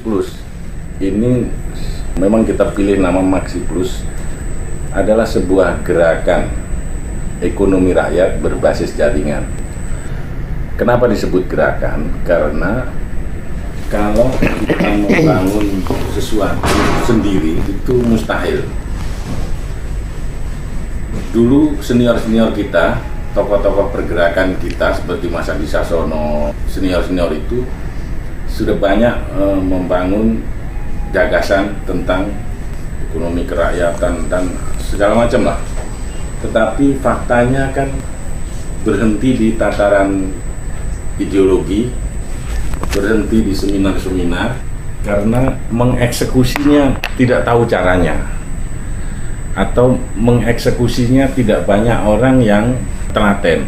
MaxiPlus ini memang kita pilih nama MaxiPlus adalah sebuah gerakan ekonomi rakyat berbasis jaringan. Kenapa disebut gerakan? Karena kalau kita membangun sesuatu sendiri itu mustahil. Dulu senior-senior kita, tokoh-tokoh pergerakan kita seperti Mas Adi Sasono, senior-senior itu sudah banyak membangun gagasan tentang ekonomi kerakyatan dan segala macam lah. Tetapi faktanya kan berhenti di tataran ideologi, berhenti di seminar-seminar karena mengeksekusinya tidak tahu caranya, atau mengeksekusinya tidak banyak orang yang telaten.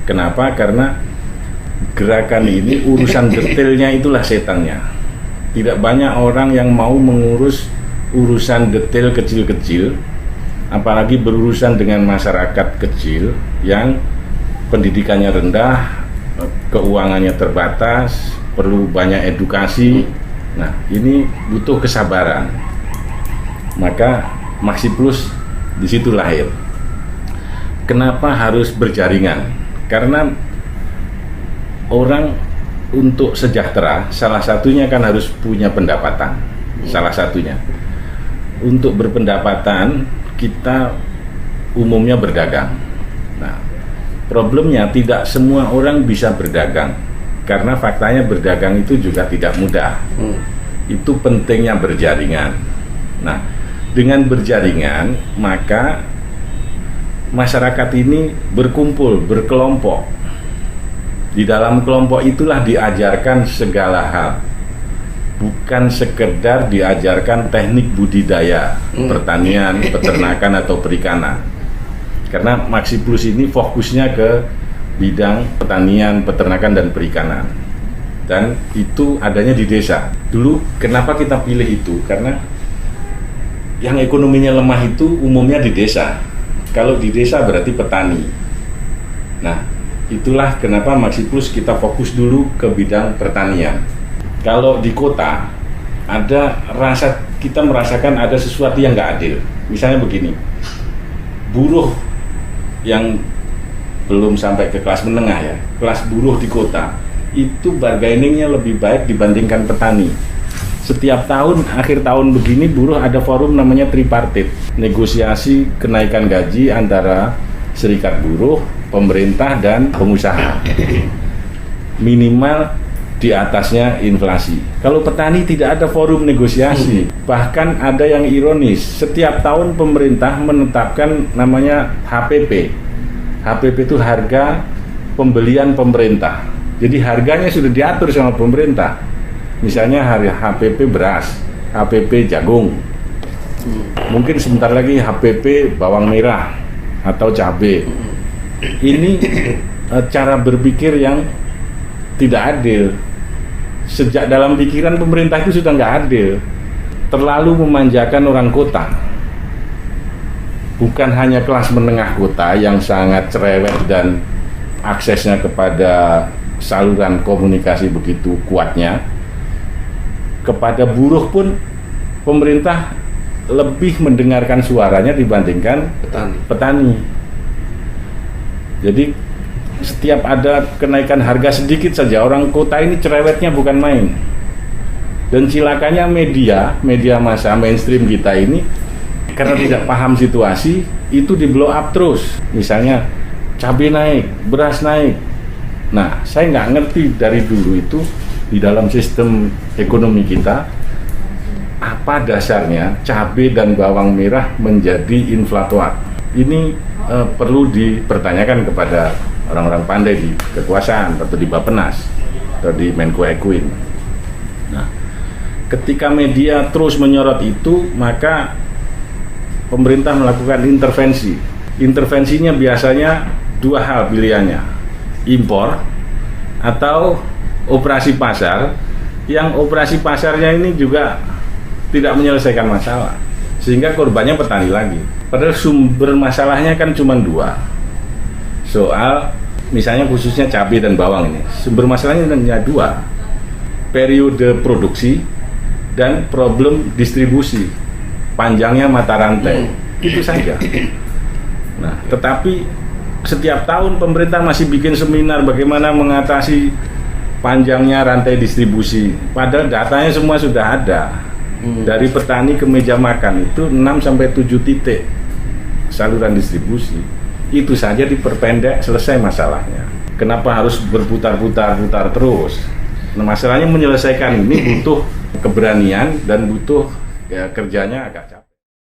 Kenapa? Karena gerakan ini urusan detailnya itulah setannya. Tidak banyak orang yang mau mengurus urusan detail kecil-kecil, apalagi berurusan dengan masyarakat kecil yang pendidikannya rendah, keuangannya terbatas, perlu banyak edukasi. Nah, ini butuh kesabaran. Maka MaxiPlus di situ lahir. Kenapa harus berjaringan? Karena orang untuk sejahtera, salah satunya kan harus punya pendapatan. Salah satunya. Untuk berpendapatan, kita umumnya berdagang. Nah, problemnya tidak semua orang bisa berdagang. Karena faktanya berdagang itu juga tidak mudah. Itu pentingnya berjaringan. Nah, dengan berjaringan, maka masyarakat ini berkumpul, berkelompok. Di dalam kelompok itulah diajarkan segala hal. Bukan sekedar diajarkan teknik budidaya, pertanian, peternakan, atau perikanan. Karena MaxiPlus ini fokusnya ke bidang pertanian, peternakan, dan perikanan. Dan itu adanya di desa. Dulu kenapa kita pilih itu? Karena yang ekonominya lemah itu umumnya di desa. Kalau di desa berarti petani. Nah, itulah kenapa MaxiPlus kita fokus dulu ke bidang pertanian. Kalau di kota, kita merasakan ada sesuatu yang nggak adil. Misalnya begini, buruh yang belum sampai ke kelas menengah ya, kelas buruh di kota, itu bargainingnya lebih baik dibandingkan petani. Setiap tahun, akhir tahun begini, buruh ada forum namanya tripartit, negosiasi kenaikan gaji antara serikat buruh, pemerintah, dan pengusaha. Minimal di atasnya inflasi. Kalau petani tidak ada forum negosiasi. Bahkan ada yang ironis, setiap tahun pemerintah menetapkan namanya HPP. HPP itu harga pembelian pemerintah. Jadi harganya sudah diatur sama pemerintah. Misalnya HPP beras, HPP jagung. Mungkin sebentar lagi HPP bawang merah atau cabai. Ini cara berpikir yang tidak adil. Sejak dalam pikiran pemerintah itu sudah nggak adil, terlalu memanjakan orang kota. Bukan hanya kelas menengah kota yang sangat cerewet dan aksesnya kepada saluran komunikasi begitu kuatnya, kepada buruh pun pemerintah lebih mendengarkan suaranya dibandingkan petani. Jadi setiap ada kenaikan harga sedikit saja, orang kota ini cerewetnya bukan main. Dan cilakanya media massa mainstream kita ini, karena tidak paham situasi, itu di blow up terus. Misalnya cabai naik, beras naik. Nah, saya nggak ngerti dari dulu itu di dalam sistem ekonomi kita, apa dasarnya cabai dan bawang merah menjadi inflator. Ini perlu dipertanyakan kepada orang-orang pandai di kekuasaan atau di Bappenas atau di Menko Ekuin. Nah, ketika media terus menyorot itu, maka pemerintah melakukan intervensi. Intervensinya biasanya dua hal pilihannya, impor atau operasi pasar, yang operasi pasarnya ini juga tidak menyelesaikan masalah, sehingga korbannya petani lagi. Padahal sumber masalahnya kan cuma dua. Soal misalnya khususnya cabai dan bawang ini, sumber masalahnya hanya dua. Periode produksi dan problem distribusi, panjangnya mata rantai. Itu saja. Nah, tetapi setiap tahun pemerintah masih bikin seminar bagaimana mengatasi panjangnya rantai distribusi. Padahal datanya semua sudah ada. Dari petani ke meja makan itu 6-7 titik saluran distribusi. Itu saja diperpendek, selesai masalahnya. Kenapa harus berputar-putar terus? Nah, masalahnya menyelesaikan ini butuh keberanian dan butuh kerjanya agak capek.